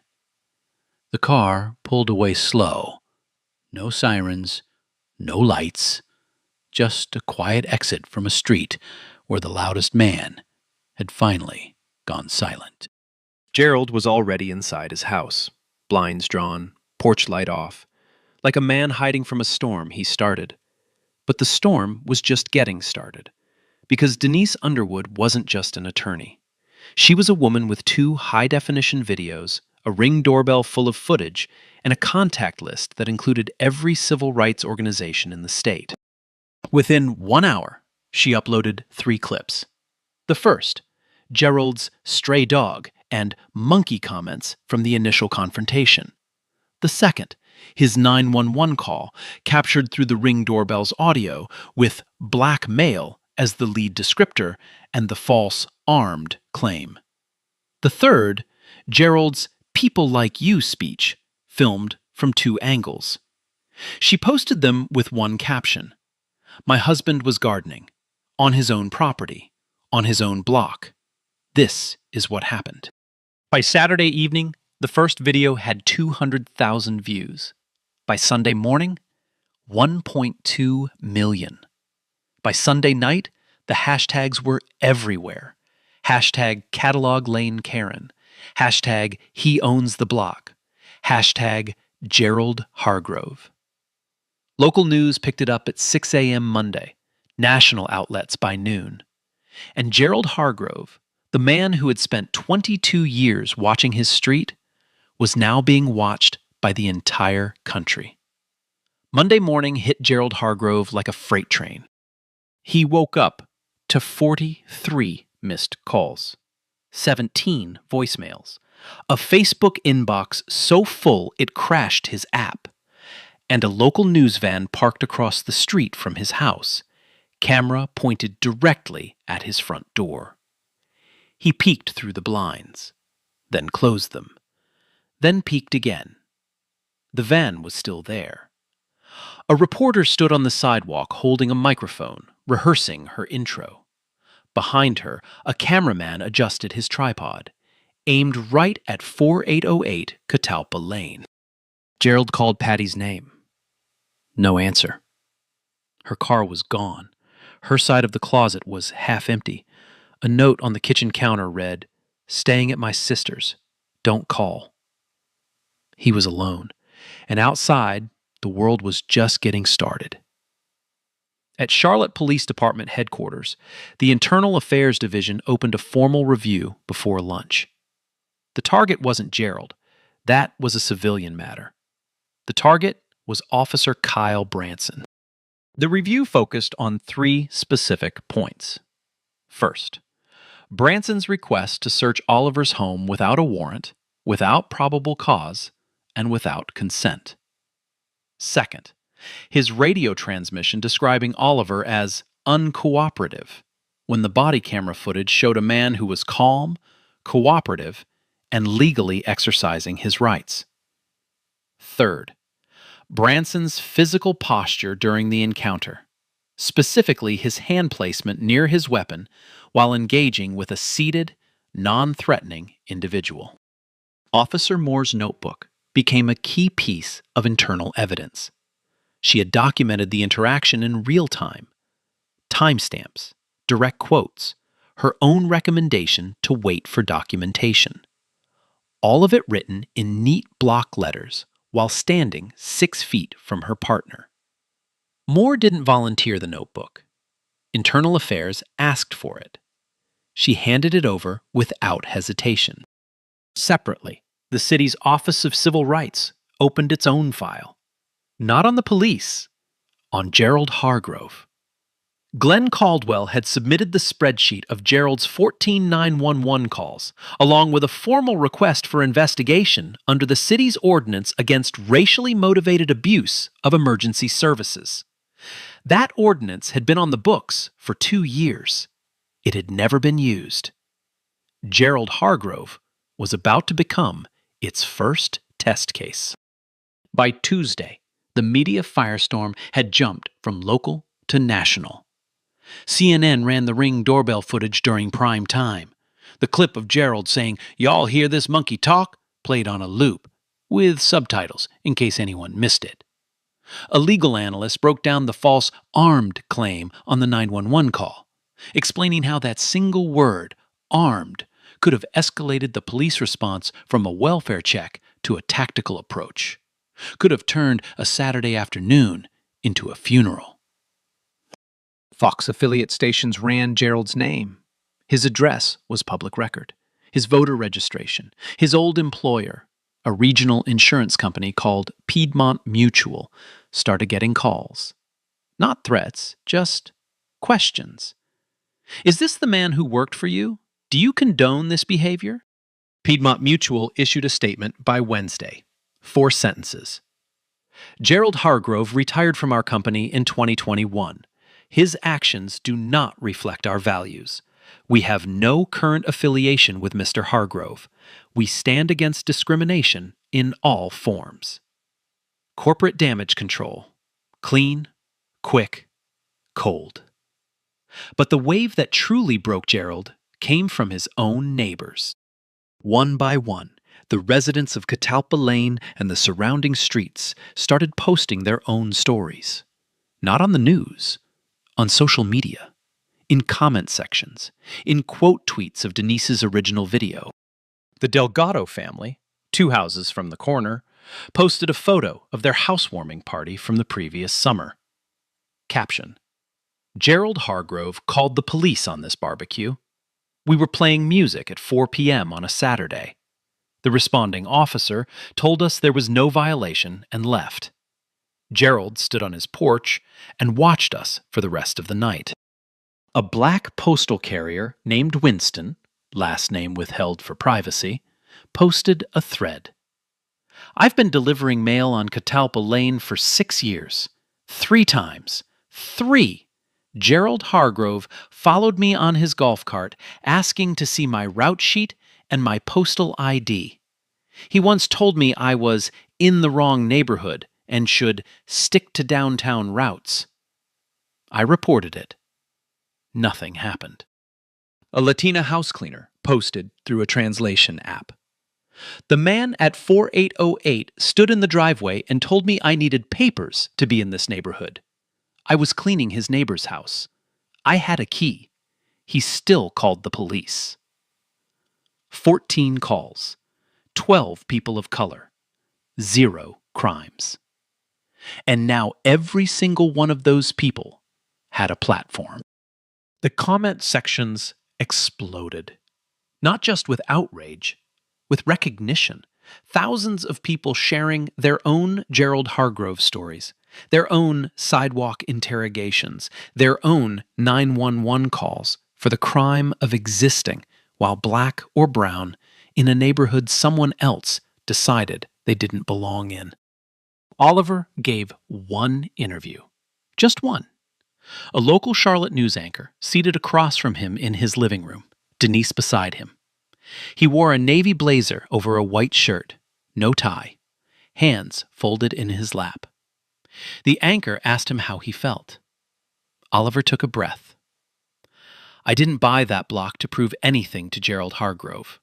The car pulled away slow. No sirens, no lights, just a quiet exit from a street where the loudest man had finally gone silent. Gerald was already inside his house, blinds drawn, porch light off. Like a man hiding from a storm, he started. But the storm was just getting started, because Denise Underwood wasn't just an attorney. She was a woman with 2 high-definition videos, a Ring doorbell full of footage, and a contact list that included every civil rights organization in the state. Within 1 hour, she uploaded 3 clips. The first, Gerald's stray dog and monkey comments from the initial confrontation. The second, his 911 call, captured through the Ring doorbell's audio, with black male as the lead descriptor and the false armed claim. The third, Gerald's people like you speech, filmed from 2 angles. She posted them with one caption. My husband was gardening, on his own property, on his own block. This is what happened. By Saturday evening, the first video had 200,000 views. By Sunday morning, 1.2 million. By Sunday night, the hashtags were everywhere. Hashtag Catalog Lane Karen. Hashtag He Owns the Block. Hashtag Gerald Hargrove. Local news picked it up at 6 a.m. Monday, national outlets by noon. And Gerald Hargrove, the The man who had spent 22 years watching his street was now being watched by the entire country. Monday morning hit Gerald Hargrove like a freight train. He woke up to 43 missed calls, 17 voicemails, a Facebook inbox so full it crashed his app, and a local news van parked across the street from his house, camera pointed directly at his front door. He peeked through the blinds, then closed them, then peeked again. The van was still there. A reporter stood on the sidewalk holding a microphone, rehearsing her intro. Behind her, a cameraman adjusted his tripod, aimed right at 4808 Catalpa Lane. Gerald called Patty's name. No answer. Her car was gone. Her side of the closet was half empty. A note on the kitchen counter read, "Staying at my sister's. Don't call." He was alone, and outside, the world was just getting started. At Charlotte Police Department headquarters, the Internal Affairs Division opened a formal review before lunch. The target wasn't Gerald. That was a civilian matter. The target was Officer Kyle Branson. The review focused on 3 specific points. First, Branson's request to search Oliver's home without a warrant, without probable cause, and without consent. Second, his radio transmission describing Oliver as uncooperative, when the body camera footage showed a man who was calm, cooperative, and legally exercising his rights. Third, Branson's physical posture during the encounter, specifically his hand placement near his weapon while engaging with a seated, non-threatening individual. Officer Moore's notebook became a key piece of internal evidence. She had documented the interaction in real time. Timestamps, direct quotes, her own recommendation to wait for documentation. All of it written in neat block letters while standing 6 feet from her partner. Moore didn't volunteer the notebook. Internal Affairs asked for it. She handed it over without hesitation. Separately, the city's Office of Civil Rights opened its own file. Not on the police, on Gerald Hargrove. Glenn Caldwell had submitted the spreadsheet of Gerald's 14 911 calls, along with a formal request for investigation under the city's ordinance against racially motivated abuse of emergency services. That ordinance had been on the books for 2 years. It had never been used. Gerald Hargrove was about to become its first test case. By Tuesday, the media firestorm had jumped from local to national. CNN ran the Ring doorbell footage during prime time. The clip of Gerald saying, "Y'all hear this monkey talk?" played on a loop, with subtitles in case anyone missed it. A legal analyst broke down the false armed claim on the 911 call, explaining how that single word, armed, could have escalated the police response from a welfare check to a tactical approach, could have turned a Saturday afternoon into a funeral. Fox affiliate stations ran Gerald's name. His address was public record. His voter registration. His old employer, a regional insurance company called Piedmont Mutual, started getting calls. Not threats, just questions. "Is this the man who worked for you? Do you condone this behavior?" Piedmont Mutual issued a statement by Wednesday. 4 sentences. Gerald Hargrove retired from our company in 2021. His actions do not reflect our values. We have no current affiliation with Mr. Hargrove. We stand against discrimination in all forms. Corporate damage control. Clean, quick, cold. But the wave that truly broke Gerald came from his own neighbors. One by one, the residents of Catalpa Lane and the surrounding streets started posting their own stories. Not on the news, on social media, in comment sections, in quote tweets of Denise's original video. The Delgado family, 2 houses from the corner, posted a photo of their housewarming party from the previous summer. Caption: Gerald Hargrove called the police on this barbecue. We were playing music at 4 p.m. on a Saturday. The responding officer told us there was no violation and left. Gerald stood on his porch and watched us for the rest of the night. A black postal carrier named Winston, last name withheld for privacy, posted a thread. I've been delivering mail on Catalpa Lane for 6 years. 3 times. 3! Gerald Hargrove followed me on his golf cart, asking to see my route sheet and my postal ID. He once told me I was in the wrong neighborhood and should stick to downtown routes. I reported it. Nothing happened. A Latina house cleaner posted through a translation app. The man at 4808 stood in the driveway and told me I needed papers to be in this neighborhood. I was cleaning his neighbor's house. I had a key. He still called the police. 14 calls. 12 people of color. 0 crimes. And now every single one of those people had a platform. The comment sections exploded. Not just with outrage, with recognition. Thousands of people sharing their own Gerald Hargrove stories, their own sidewalk interrogations, their own 911 calls for the crime of existing while black or brown in a neighborhood someone else decided they didn't belong in. Oliver gave one interview. Just one. A local Charlotte news anchor seated across from him in his living room, Denise beside him. He wore a navy blazer over a white shirt, no tie, hands folded in his lap. The anchor asked him how he felt. Oliver took a breath. I didn't buy that block to prove anything to Gerald Hargrove.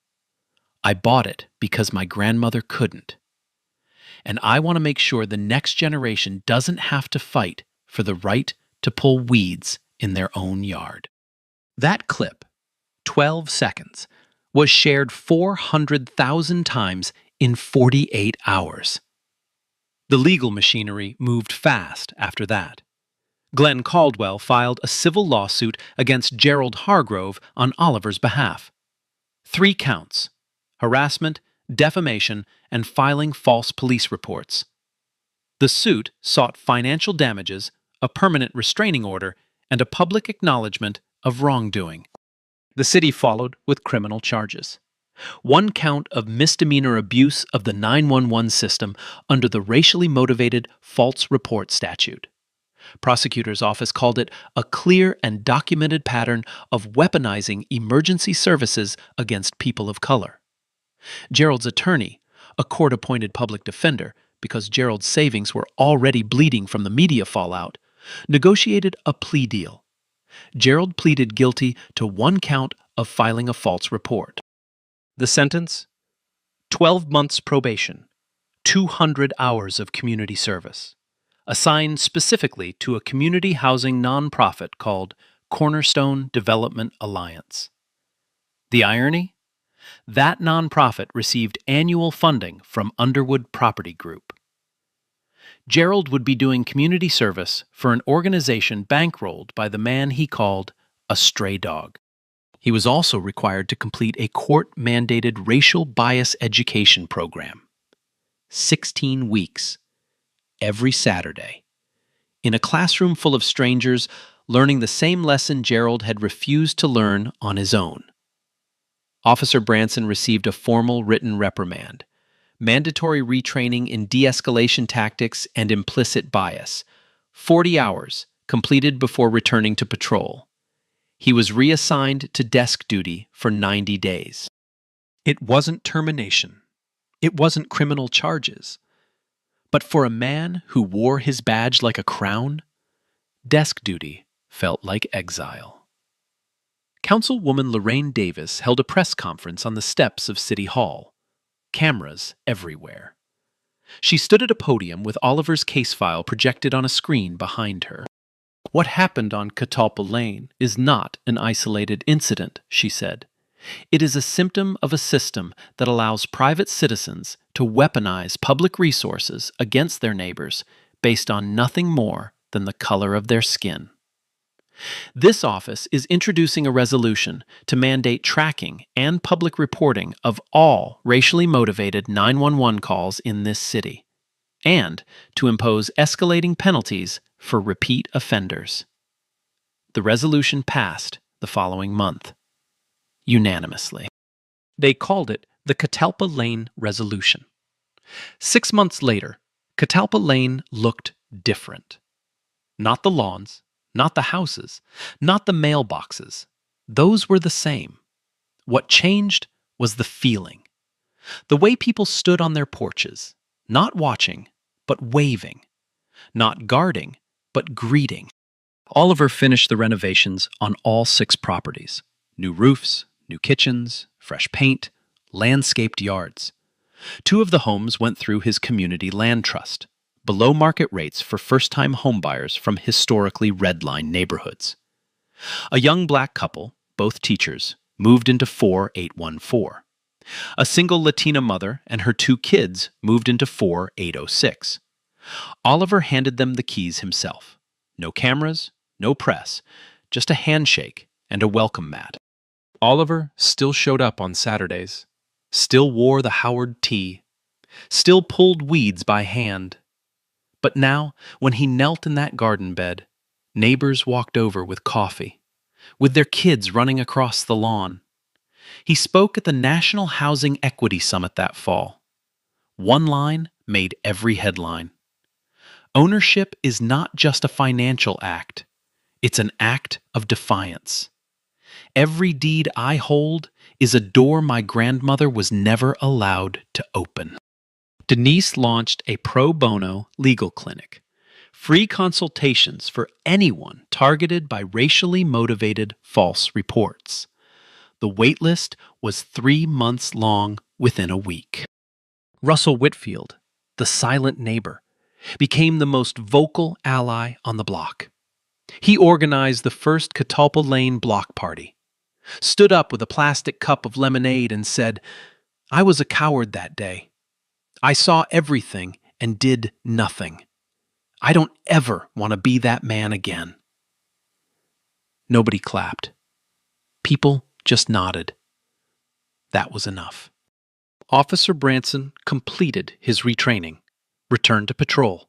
I bought it because my grandmother couldn't. And I want to make sure the next generation doesn't have to fight for the right to pull weeds in their own yard. That clip, 12 seconds, was shared 400,000 times in 48 hours. The legal machinery moved fast after that. Glenn Caldwell filed a civil lawsuit against Gerald Hargrove on Oliver's behalf. 3 counts: harassment, defamation, and filing false police reports. The suit sought financial damages, a permanent restraining order, and a public acknowledgement of wrongdoing. The city followed with criminal charges. 1 count of misdemeanor abuse of the 911 system under the racially motivated false report statute. Prosecutor's office called it a clear and documented pattern of weaponizing emergency services against people of color. Gerald's attorney, a court-appointed public defender, because Gerald's savings were already bleeding from the media fallout, negotiated a plea deal. Gerald pleaded guilty to 1 count of filing a false report. The sentence? 12 months probation, 200 hours of community service, assigned specifically to a community housing nonprofit called Cornerstone Development Alliance. The irony? That nonprofit received annual funding from Underwood Property Group. Gerald would be doing community service for an organization bankrolled by the man he called a stray dog. He was also required to complete a court-mandated racial bias education program. 16 weeks, every Saturday, in a classroom full of strangers learning the same lesson Gerald had refused to learn on his own. Officer Branson received a formal written reprimand, mandatory retraining in de-escalation tactics and implicit bias, 40 hours completed before returning to patrol. He was reassigned to desk duty for 90 days. It wasn't termination. It wasn't criminal charges. But for a man who wore his badge like a crown, desk duty felt like exile. Councilwoman Lorraine Davis held a press conference on the steps of City Hall. Cameras everywhere. She stood at a podium with Oliver's case file projected on a screen behind her. What happened on Catalpa Lane is not an isolated incident, she said. It is a symptom of a system that allows private citizens to weaponize public resources against their neighbors based on nothing more than the color of their skin. This office is introducing a resolution to mandate tracking and public reporting of all racially motivated 911 calls in this city, and to impose escalating penalties for repeat offenders. The resolution passed the following month, unanimously. They called it the Catalpa Lane Resolution. 6 months later, Catalpa Lane looked different. Not the lawns, not the houses, not the mailboxes. Those were the same. What changed was the feeling. The way people stood on their porches, not watching, but waving. Not guarding, but greeting. Oliver finished the renovations on all 6 properties. New roofs, new kitchens, fresh paint, landscaped yards. 2 of the homes went through his community land trust, below market rates for first-time homebuyers from historically red-line neighborhoods. A young black couple, both teachers, moved into 4814. A single Latina mother and her 2 kids moved into 4806. Oliver handed them the keys himself. No cameras, no press, just a handshake and a welcome mat. Oliver still showed up on Saturdays, still wore the Howard tee, still pulled weeds by hand. But now, when he knelt in that garden bed, neighbors walked over with coffee, with their kids running across the lawn. He spoke at the National Housing Equity Summit that fall. One line made every headline. Ownership is not just a financial act. It's an act of defiance. Every deed I hold is a door my grandmother was never allowed to open. Denise launched a pro bono legal clinic, free consultations for anyone targeted by racially motivated false reports. The waitlist was 3 months long within a week. Russell Whitfield, the silent neighbor, became the most vocal ally on the block. He organized the first Catalpa Lane block party, stood up with a plastic cup of lemonade and said, "I was a coward that day. I saw everything and did nothing. I don't ever want to be that man again." Nobody clapped. People just nodded. That was enough. Officer Branson completed his retraining, returned to patrol,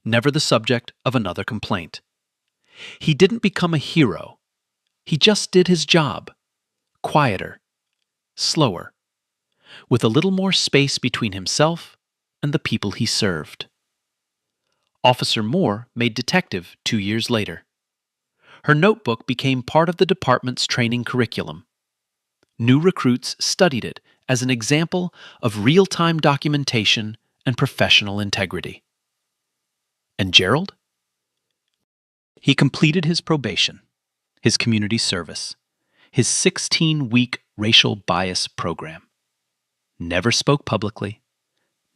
never the subject of another complaint. He didn't become a hero. He just did his job, quieter, slower, with a little more space between himself and the people he served. Officer Moore made detective 2 years later. Her notebook became part of the department's training curriculum. New recruits studied it as an example of real-time documentation and professional integrity. And Gerald? He completed his probation, his community service, his 16-week racial bias program. Never spoke publicly,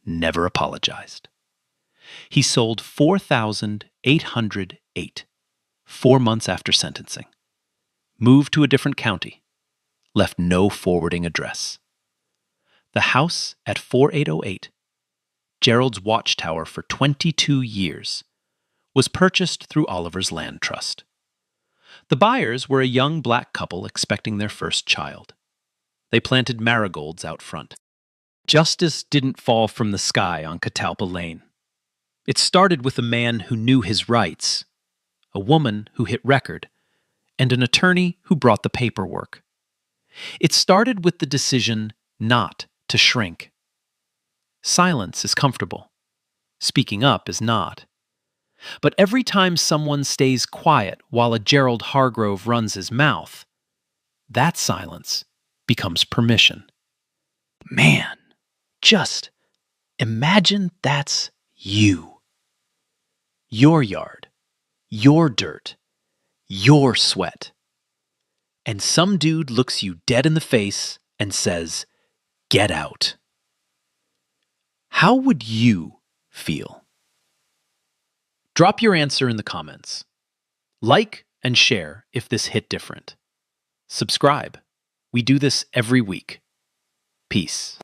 never apologized. He sold 4,808, 4 months after sentencing. Moved to a different county, left no forwarding address. The house at 4808, Gerald's watchtower for 22 years, was purchased through Oliver's land trust. The buyers were a young black couple expecting their first child. They planted marigolds out front. Justice didn't fall from the sky on Catalpa Lane. It started with a man who knew his rights, a woman who hit record, and an attorney who brought the paperwork. It started with the decision not to shrink. Silence is comfortable. Speaking up is not. But every time someone stays quiet while a Gerald Hargrove runs his mouth, that silence becomes permission. Man, just imagine that's you. Your yard, your dirt, your sweat. And some dude looks you dead in the face and says, "Get out." How would you feel? Drop your answer in the comments. Like and share if this hit different. Subscribe. We do this every week. Peace.